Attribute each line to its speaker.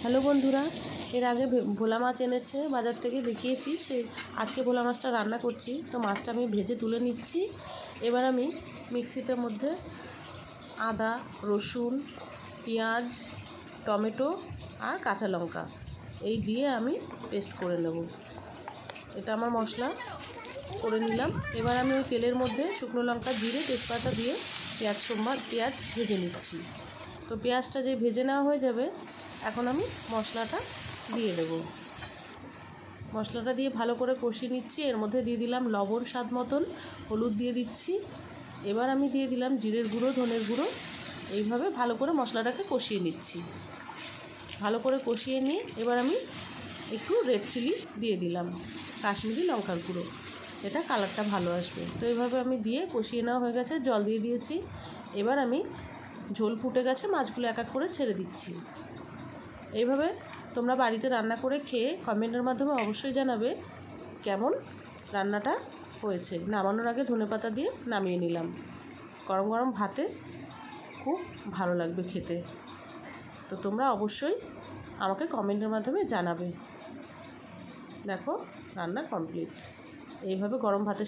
Speaker 1: Hello বন্ধুরা, এর আগে ভোলা মাছ এনেছে বাজার থেকে, দেখিয়েছি। আজকে ভোলা মাছটা রান্না করছি। তো মাছটা আমি ভেজে তুলে নিচ্ছি। এবার আমি মিক্সিতে মধ্যে আদা, রসুন, পেঁয়াজ, টমেটো আর কাঁচা লঙ্কা এই দিয়ে আমি পেস্ট করে নেব। এটা আমার মশলা করে নিলাম। এবার আমি ওই তেলের মধ্যে শুকনো লঙ্কা, জিরে, তেজপাতা দিয়ে পেঁয়াজ ভেজে নিচ্ছি। তো পেঁয়াজটা যে ভেজে নেওয়া হয়ে যাবে, এখন আমি মশলাটা দিয়ে দেব। মশলাটা দিয়ে ভালো করে কষিয়ে নিচ্ছি। এর মধ্যে দিয়ে দিলাম লবণ স্বাদ মতন, হলুদ দিয়ে দিচ্ছি। এবার আমি দিয়ে দিলাম জিরের গুঁড়ো, ধনের গুঁড়ো। এইভাবে ভালো করে মশলাটাকে কষিয়ে নিচ্ছি। ভালো করে কষিয়ে নিয়ে এবার আমি একটু রেড চিলি দিয়ে দিলাম, কাশ্মীরি লঙ্কার গুঁড়ো। এটা কালারটা ভালো আসবে। তো এইভাবে আমি দিয়ে কষিয়ে নেওয়া হয়ে গেছে, জল দিয়ে দিয়েছি। এবার আমি ঝোল ফুটে গেছে, মাছগুলো এক এক করে ছেড়ে দিচ্ছি। এইভাবে তোমরা বাড়িতে রান্না করে খেয়ে কমেন্টের মাধ্যমে অবশ্যই জানাবে কেমন রান্নাটা হয়েছে। নামানোর আগে ধনেপাতা দিয়ে নামিয়ে নিলাম। গরম গরম ভাতে খুব ভালো লাগবে খেতে। তো তোমরা অবশ্যই আমাকে কমেন্টের মাধ্যমে জানাবে। দেখো, রান্না কমপ্লিট। এইভাবে গরম ভাতের